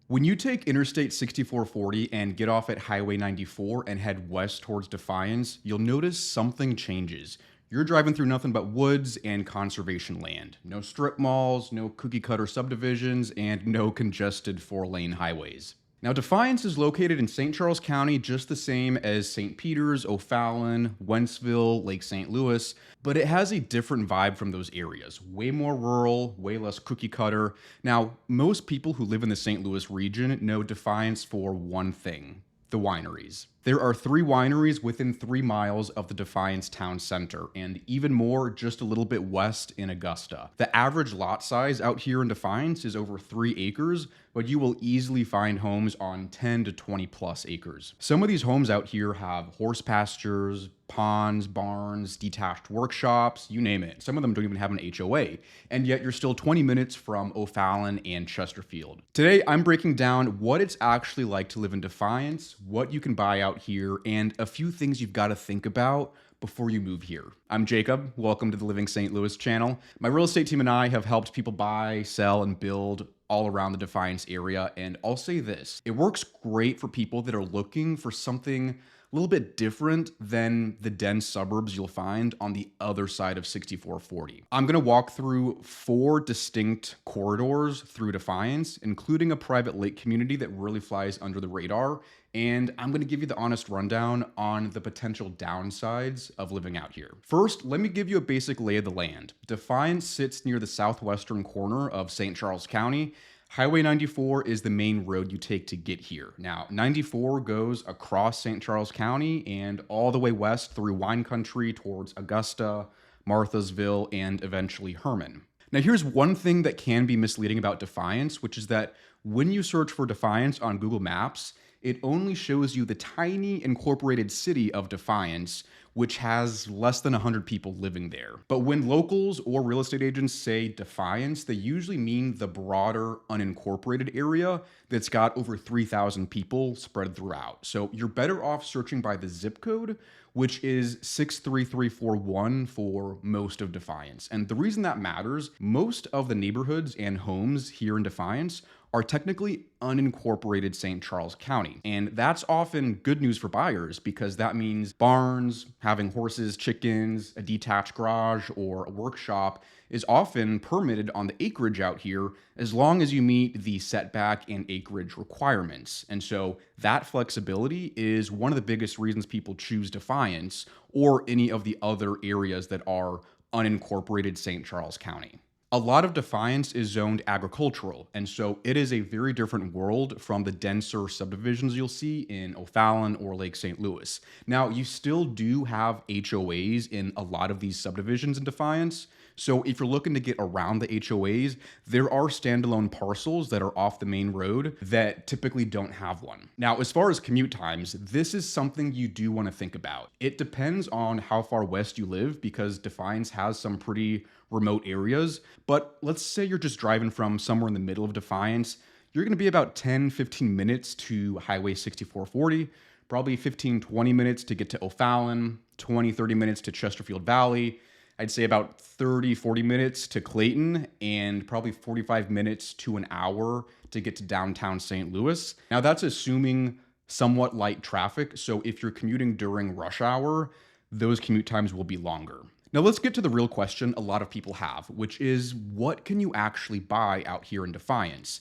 When you take Interstate 6440 and get off at Highway 94 and head west towards Defiance, you'll notice something changes. You're driving through nothing but woods and conservation land. No strip malls, no cookie cutter subdivisions, and no congested 4-lane highways. Now, Defiance is located in St. Charles County, just the same as St. Peters, O'Fallon, Wentzville, Lake St. Louis, but it has a different vibe from those areas. Way more rural, way less cookie cutter. Now, most people who live in the St. Louis region know Defiance for one thing: the wineries. There are 3 wineries within 3 miles of the Defiance town center, and even more just a little bit west in Augusta. The average lot size out here in Defiance is over 3 acres, but you will easily find homes on 10 to 20 plus acres. Some of these homes out here have horse pastures, ponds, barns, detached workshops, you name it. Some of them don't even have an HOA, and yet you're still 20 minutes from O'Fallon and Chesterfield. Today, I'm breaking down what it's actually like to live in Defiance, what you can buy out here, and a few things you've got to think about before you move here. I'm Jacob. Welcome to the Living St. Louis channel. My real estate team and I have helped people buy, sell, and build all around the Defiance area, and I'll say this: it works great for people that are looking for something a little bit different than the dense suburbs you'll find on the other side of 6440. I'm going to walk through 4 distinct corridors through Defiance, including a private lake community that really flies under the radar, and I'm going to give you the honest rundown on the potential downsides of living out here. First, let me give you a basic lay of the land. Defiance sits near the southwestern corner of St. Charles County. Highway 94 is the main road you take to get here. Now, 94 goes across St. Charles County and all the way west through wine country towards Augusta, Marthasville, and eventually Herman. Now, here's one thing that can be misleading about Defiance, which is that when you search for Defiance on Google Maps, it only shows you the tiny incorporated city of Defiance, which has less than 100 people living there. But when locals or real estate agents say Defiance, they usually mean the broader unincorporated area that's got over 3,000 people spread throughout. So you're better off searching by the zip code, which is 63341 for most of Defiance. And the reason that matters: most of the neighborhoods and homes here in Defiance are technically unincorporated St. Charles County. And that's often good news for buyers because that means barns, having horses, chickens, a detached garage, or a workshop is often permitted on the acreage out here as long as you meet the setback and acreage requirements. And so that flexibility is one of the biggest reasons people choose Defiance or any of the other areas that are unincorporated St. Charles County. A lot of Defiance is zoned agricultural, and so it is a very different world from the denser subdivisions you'll see in O'Fallon or Lake St. Louis. Now, you still do have HOAs in a lot of these subdivisions in Defiance, so if you're looking to get around the HOAs, there are standalone parcels that are off the main road that typically don't have one. Now, as far as commute times, this is something you do want to think about. It depends on how far west you live because Defiance has some pretty remote areas, but let's say you're just driving from somewhere in the middle of Defiance, you're going to be about 10-15 minutes to Highway 6440, probably 15-20 minutes to get to O'Fallon, 20-30 minutes to Chesterfield Valley. I'd say about 30-40 minutes to Clayton, and probably 45 minutes to an hour to get to downtown St. Louis. Now, that's assuming somewhat light traffic, so if you're commuting during rush hour, those commute times will be longer. Now, let's get to the real question a lot of people have, which is, what can you actually buy out here in Defiance?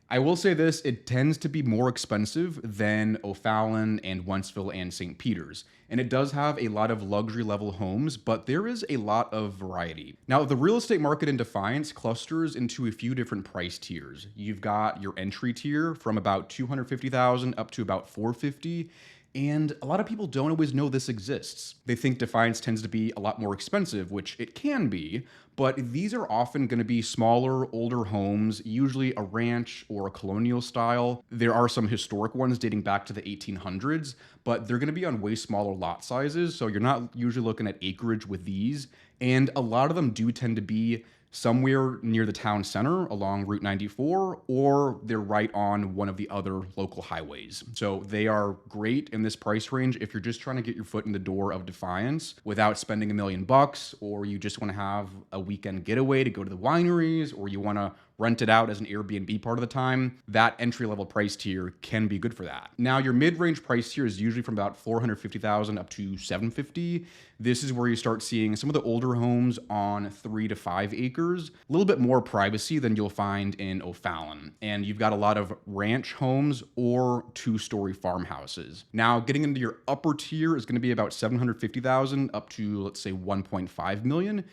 I will say this: it tends to be more expensive than O'Fallon and Wentzville and St. Peters. And it does have a lot of luxury level homes, but there is a lot of variety. Now, the real estate market in Defiance clusters into a few different price tiers. You've got your entry tier from about $250,000 up to about $450,000. And a lot of people don't always know this exists. They think Defiance tends to be a lot more expensive, which it can be, but these are often going to be smaller, older homes, usually a ranch or a colonial style. There are some historic ones dating back to the 1800s, but they're going to be on way smaller lot sizes, so you're not usually looking at acreage with these. And a lot of them do tend to be somewhere near the town center along Route 94, or they're right on one of the other local highways. So they are great in this price range if you're just trying to get your foot in the door of Defiance without spending $1 million, or you just want to have a weekend getaway to go to the wineries, or you want to rent it out as an Airbnb part of the time, that entry-level price tier can be good for that. Now, your mid-range price tier is usually from about $450,000 up to $750,000. This is where you start seeing some of the older homes on 3 to 5 acres, a little bit more privacy than you'll find in O'Fallon. And you've got a lot of ranch homes or 2-story farmhouses. Now, getting into your upper tier is going to be about $750,000 up to, let's say, $1.5 million.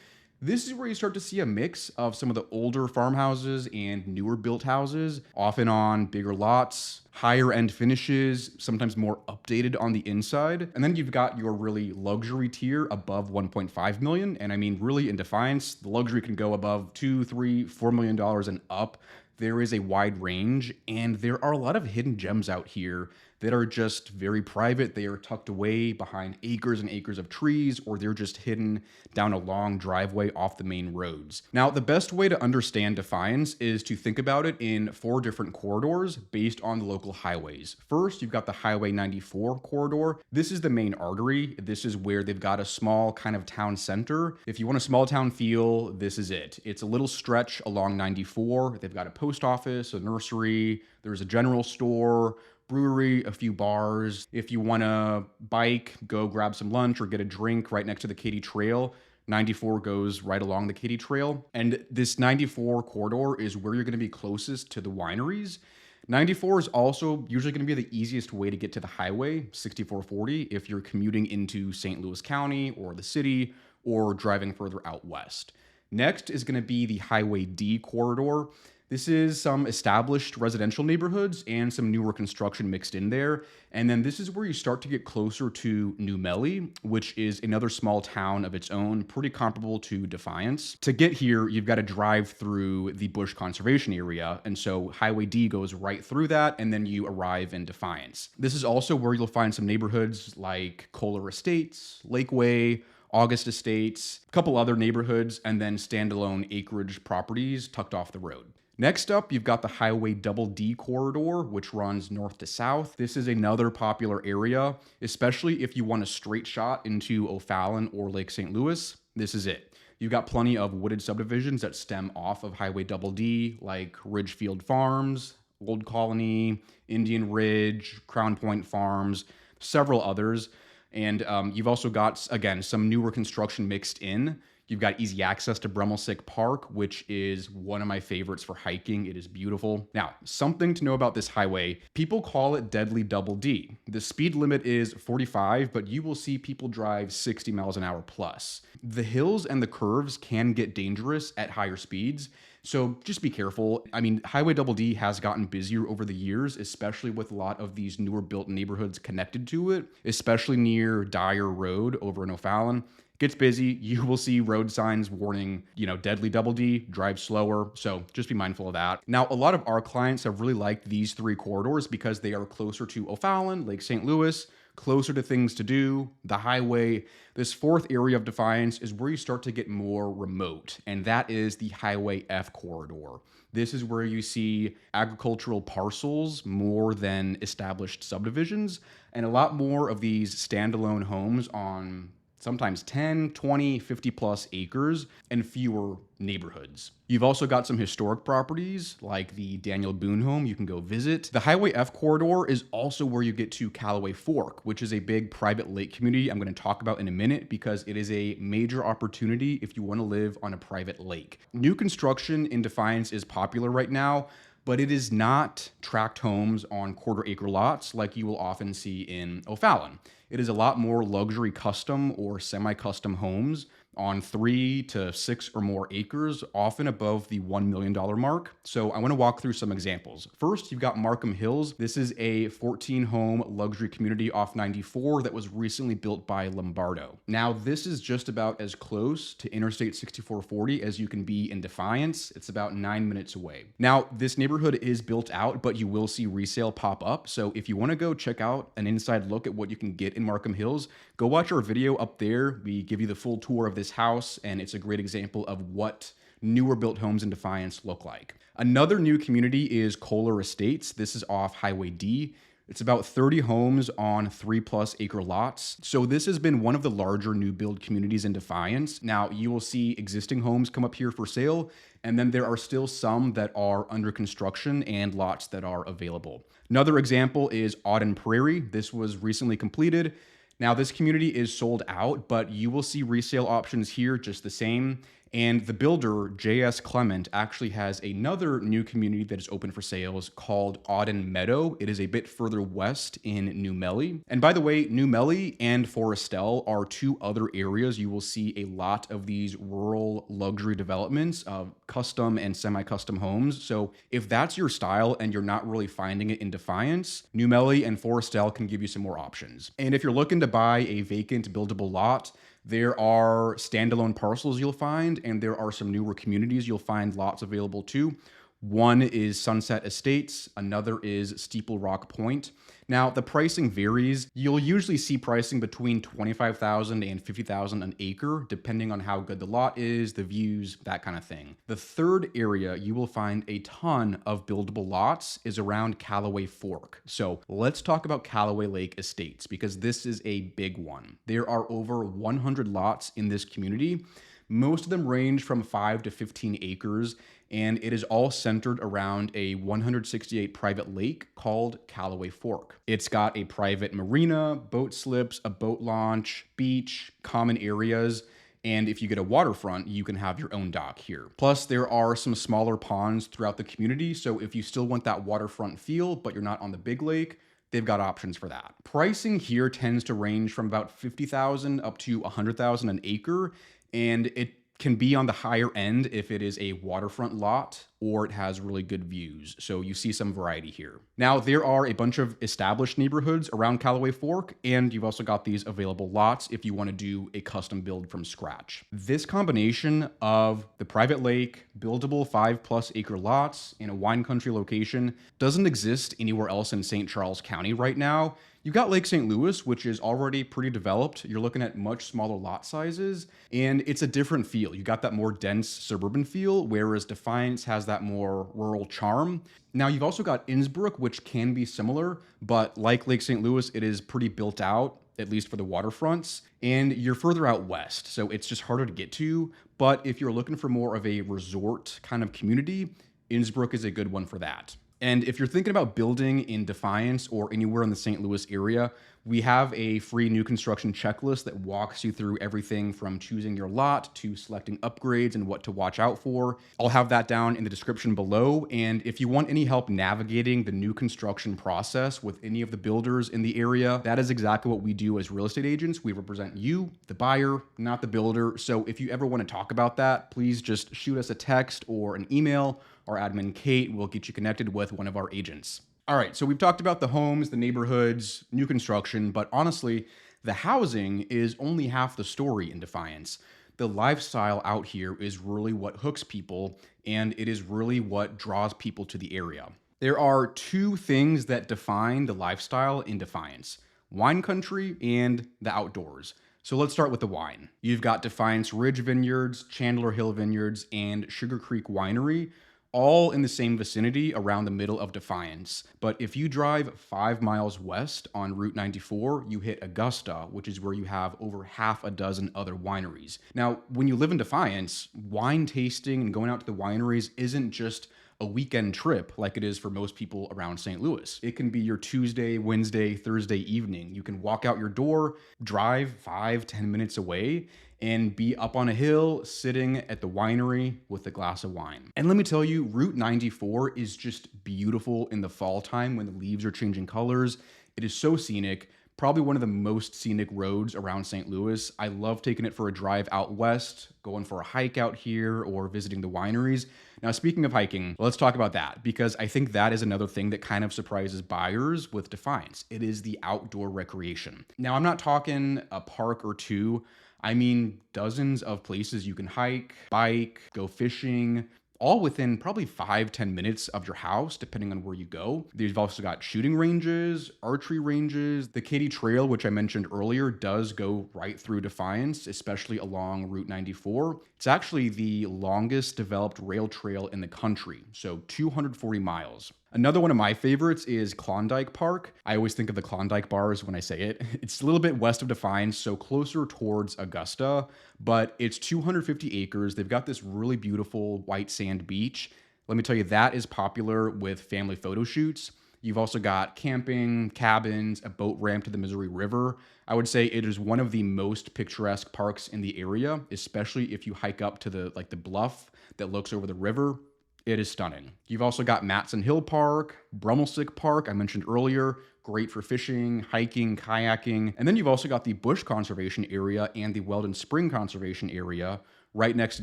This is where you start to see a mix of some of the older farmhouses and newer built houses, often on bigger lots, higher end finishes, sometimes more updated on the inside. And then you've got your really luxury tier above 1.5 million. And I mean, really in Defiance, the luxury can go above $2, $3, $4 million and up. There is a wide range, and there are a lot of hidden gems out here that are just very private. They are tucked away behind acres and acres of trees, or they're just hidden down a long driveway off the main roads. Now, the best way to understand Defiance is to think about it in 4 different corridors based on the local highways. First, you've got the Highway 94 corridor. This is the main artery. This is where they've got a small kind of town center. If you want a small town feel, this is it. It's a little stretch along 94. They've got a post office, a nursery, there's a general store, brewery, a few bars. If you want to bike, go grab some lunch or get a drink right next to the Katy Trail, 94 goes right along the Katy Trail. And this 94 corridor is where you're going to be closest to the wineries. 94 is also usually going to be the easiest way to get to the highway, 6440, if you're commuting into St. Louis County or the city or driving further out west. Next is going to be the Highway D corridor. This is some established residential neighborhoods and some newer construction mixed in there. And then this is where you start to get closer to New Melly, which is another small town of its own, pretty comparable to Defiance. To get here, you've got to drive through the Bush Conservation Area. And so Highway D goes right through that, and then you arrive in Defiance. This is also where you'll find some neighborhoods like Callaway Estates, Lakeway, August Estates, a couple other neighborhoods, and then standalone acreage properties tucked off the road. Next up, you've got the Highway Double D corridor, which runs north to south. This is another popular area, especially if you want a straight shot into O'Fallon or Lake St. Louis. This is it. You've got plenty of wooded subdivisions that stem off of Highway Double D, like Ridgefield Farms, Old Colony, Indian Ridge, Crown Point Farms, several others. And you've also got, again, some newer construction mixed in. You've got easy access to Bremelsick Park, which is one of my favorites for hiking. It is beautiful. Now, something to know about this highway, people call it Deadly Double D. The speed limit is 45, but you will see people drive 60 miles an hour plus. The hills and the curves can get dangerous at higher speeds, so just be careful. I mean, Highway Double D has gotten busier over the years, especially with a lot of these newer built neighborhoods connected to it, especially near Dyer Road over in O'Fallon. Gets busy, you will see road signs warning, Deadly Double D, drive slower. So just be mindful of that. Now, a lot of our clients have really liked these 3 corridors because they are closer to O'Fallon, Lake St. Louis, closer to things to do, the highway. This 4th area of Defiance is where you start to get more remote, and that is the Highway F corridor. This is where you see agricultural parcels more than established subdivisions, and a lot more of these standalone homes on sometimes 10, 20, 50 plus acres, and fewer neighborhoods. You've also got some historic properties like the Daniel Boone home you can go visit. The Highway F corridor is also where you get to Callaway Fork, which is a big private lake community I'm going to talk about in a minute because it is a major opportunity if you want to live on a private lake. New construction in Defiance is popular right now, but it is not tract homes on quarter-acre lots like you will often see in O'Fallon. It is a lot more luxury custom or semi-custom homes on 3 to 6 or more acres, often above the $1 million mark. So I want to walk through some examples. First, you've got Markham Hills. This is a 14-home luxury community off 94 that was recently built by Lombardo. Now, this is just about as close to Interstate 6440 as you can be in Defiance. It's about 9 minutes away. Now, this neighborhood is built out, but you will see resale pop up. So if you want to go check out an inside look at what you can get in Markham Hills, go watch our video up there. We give you the full tour of this house, and it's a great example of what newer built homes in Defiance look like. Another new community is Callaway Estates. This is off Highway D. It's about 30 homes on 3+ acre lots. So this has been one of the larger new build communities in Defiance. Now you will see existing homes come up here for sale, and then there are still some that are under construction and lots that are available. Another example is Auden Prairie. This was recently completed. Now this community is sold out, but you will see resale options here just the same. And the builder, J.S. Clement, actually has another new community that is open for sales called Auden Meadow. It is a bit further west in New Melly. And by the way, New Melly and Forestell are two other areas you will see a lot of these rural luxury developments of custom and semi-custom homes. So if that's your style and you're not really finding it in Defiance, New Melly and Forestell can give you some more options. And if you're looking to buy a vacant buildable lot, there are standalone parcels you'll find, and there are some newer communities you'll find lots available too. One is Sunset Estates, another is Steeple Rock Point. Now, the pricing varies. You'll usually see pricing between $25,000 and $50,000 an acre, depending on how good the lot is, the views, that kind of thing. The third area you will find a ton of buildable lots is around Callaway Fork. So let's talk about Callaway Lake Estates, because this is a big one. There are over 100 lots in this community. Most of them range from 5 to 15 acres, and it is all centered around a 168 private lake called Callaway Fork. It's got a private marina, boat slips, a boat launch, beach, common areas, and if you get a waterfront, you can have your own dock here. Plus, there are some smaller ponds throughout the community, so if you still want that waterfront feel, but you're not on the big lake, they've got options for that. Pricing here tends to range from about $50,000 up to $100,000 an acre, and it can be on the higher end if it is a waterfront lot or it has really good views. So you see some variety here. Now, there are a bunch of established neighborhoods around Callaway Fork, and you've also got these available lots if you want to do a custom build from scratch. This combination of the private lake, buildable 5+ acre lots in a wine country location doesn't exist anywhere else in St. Charles County right now. You've got Lake St. Louis, which is already pretty developed. You're looking at much smaller lot sizes, and it's a different feel. You got that more dense suburban feel, whereas Defiance has that more rural charm. Now, you've also got Innsbrook, which can be similar, but like Lake St. Louis, it is pretty built out, at least for the waterfronts, and you're further out west, so it's just harder to get to. But if you're looking for more of a resort kind of community, Innsbrook is a good one for that. And if you're thinking about building in Defiance or anywhere in the St. Louis area, we have a free new construction checklist that walks you through everything from choosing your lot to selecting upgrades and what to watch out for. I'll have that down in the description below. And if you want any help navigating the new construction process with any of the builders in the area, that is exactly what we do as real estate agents. We represent you, the buyer, not the builder. So if you ever want to talk about that, please just shoot us a text or an email. Our admin, Kate, will get you connected with one of our agents. All right, so we've talked about the homes, the neighborhoods, new construction, but honestly, the housing is only half the story in Defiance. The lifestyle out here is really what hooks people, and it is really what draws people to the area. There are two things that define the lifestyle in Defiance: wine country and the outdoors. So let's start with the wine. You've got Defiance Ridge Vineyards, Chandler Hill Vineyards, and Sugar Creek Winery, all in the same vicinity around the middle of Defiance. But if you drive 5 miles west on Route 94, you hit Augusta, which is where you have over half a dozen other wineries. Now, when you live in Defiance, wine tasting and going out to the wineries isn't just a weekend trip like it is for most people around St. Louis. It can be your Tuesday, Wednesday, Thursday evening. You can walk out your door, drive 5-10 minutes away, and be up on a hill sitting at the winery with a glass of wine. And let me tell you, Route 94 is just beautiful in the fall time when the leaves are changing colors. It is so scenic. Probably one of the most scenic roads around St. Louis. I love taking it for a drive out west, going for a hike out here, or visiting the wineries. Now, speaking of hiking, let's talk about that, because I think that is another thing that kind of surprises buyers with Defiance. It is the outdoor recreation. Now, I'm not talking a park or two. I mean dozens of places you can hike, bike, go fishing, all within probably 5-10 minutes of your house, depending on where you go. They've also got shooting ranges, archery ranges. The Katy Trail, which I mentioned earlier, does go right through Defiance, especially along Route 94. It's actually the longest developed rail trail in the country, so 240 miles. Another one of my favorites is Klondike Park. I always think of the Klondike bars when I say it. It's a little bit west of Defiance, so closer towards Augusta, but it's 250 acres. They've got this really beautiful white sand beach. Let me tell you, that is popular with family photo shoots. You've also got camping, cabins, a boat ramp to the Missouri River. I would say it is one of the most picturesque parks in the area, especially if you hike up to the bluff that looks over the river. It is stunning. You've also got Matson Hill Park, Brummelslick Park, I mentioned earlier, great for fishing, hiking, kayaking. And then you've also got the Bush Conservation Area and the Weldon Spring Conservation Area right next to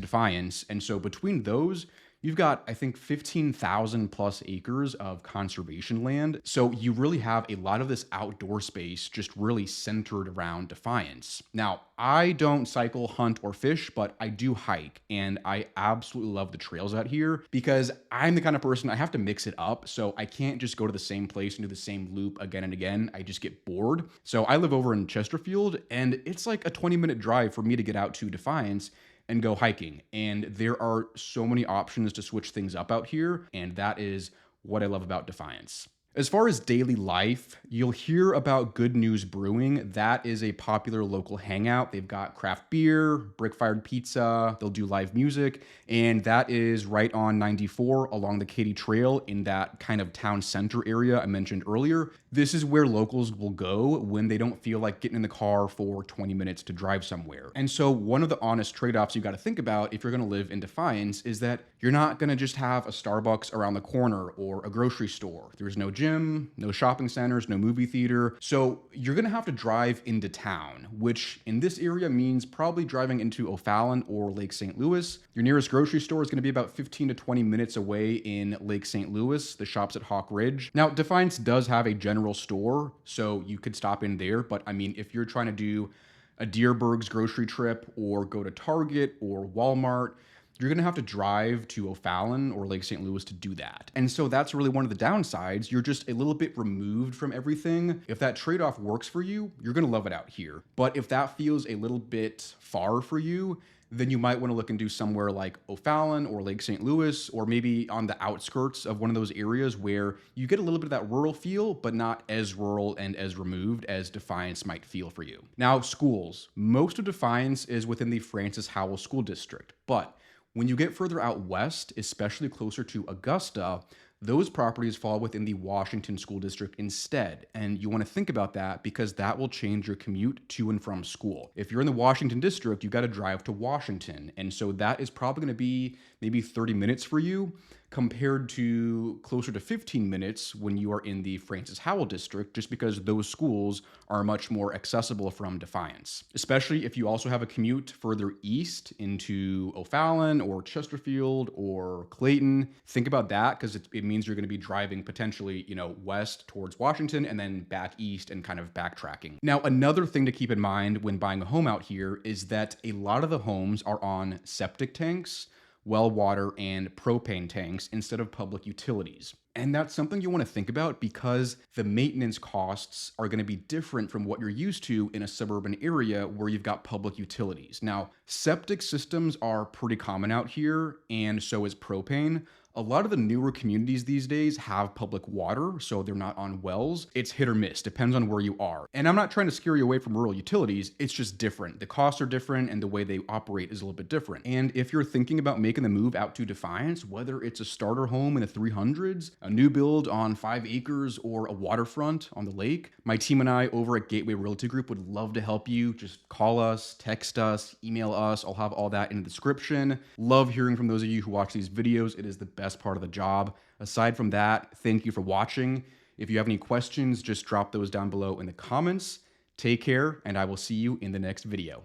Defiance. And so between those, you've got, I think, 15,000 plus acres of conservation land. So you really have a lot of this outdoor space just really centered around Defiance. Now, I don't cycle, hunt, or fish, but I do hike, and I absolutely love the trails out here because I'm the kind of person, I have to mix it up. So I can't just go to the same place and do the same loop again and again. I just get bored. So I live over in Chesterfield, and it's like a 20-minute drive for me to get out to Defiance and go hiking. And there are so many options to switch things up out here, and that is what I love about Defiance. As far as daily life, you'll hear about Good News Brewing. That is a popular local hangout. They've got craft beer, brick-fired pizza, they'll do live music, and that is right on 94 along the Katy Trail in that kind of town center area I mentioned earlier. This is where locals will go when they don't feel like getting in the car for 20 minutes to drive somewhere. And so one of the honest trade-offs you got to think about if you're going to live in Defiance is that you're not going to just have a Starbucks around the corner or a grocery store. There's no gym, no shopping centers, no movie theater. So you're going to have to drive into town, which in this area means probably driving into O'Fallon or Lake St. Louis. Your nearest grocery store is going to be about 15 to 20 minutes away in Lake St. Louis. The shop's at Hawk Ridge. Now, Defiance does have a general store, so you could stop in there. But I mean, if you're trying to do a Deerberg's grocery trip or go to Target or Walmart, you're going to have to drive to O'Fallon or Lake St. Louis to do that. And so that's really one of the downsides. You're just a little bit removed from everything. If that trade-off works for you, you're going to love it out here. But if that feels a little bit far for you, then you might want to look and do somewhere like O'Fallon or Lake St. Louis, or maybe on the outskirts of one of those areas where you get a little bit of that rural feel, but not as rural and as removed as Defiance might feel for you. Now, schools. Most of Defiance is within the Francis Howell School District, but when you get further out west, especially closer to Augusta, those properties fall within the Washington School District instead. And you want to think about that because that will change your commute to and from school. If you're in the Washington District, you've got to drive to Washington. And so that is probably going to be maybe 30 minutes for you compared to closer to 15 minutes when you are in the Francis Howell District, just because those schools are much more accessible from Defiance. Especially if you also have a commute further east into O'Fallon or Chesterfield or Clayton. Think about that because it means you're going to be driving potentially, west towards Washington and then back east and kind of backtracking. Now, another thing to keep in mind when buying a home out here is that a lot of the homes are on septic tanks, well water, and propane tanks instead of public utilities. And that's something you want to think about because the maintenance costs are going to be different from what you're used to in a suburban area where you've got public utilities. Now, septic systems are pretty common out here, and so is propane. A lot of the newer communities these days have public water, so they're not on wells. It's hit or miss, depends on where you are. And I'm not trying to scare you away from rural utilities, it's just different. The costs are different and the way they operate is a little bit different. And if you're thinking about making the move out to Defiance, whether it's a starter home in the 300s, a new build on 5 acres, or a waterfront on the lake, my team and I over at Gateway Realty Group would love to help you. Just call us, text us, email us. I'll have all that in the description. Love hearing from those of you who watch these videos. It is the best part of the job. Aside from that, thank you for watching. If you have any questions, just drop those down below in the comments. Take care, and I will see you in the next video.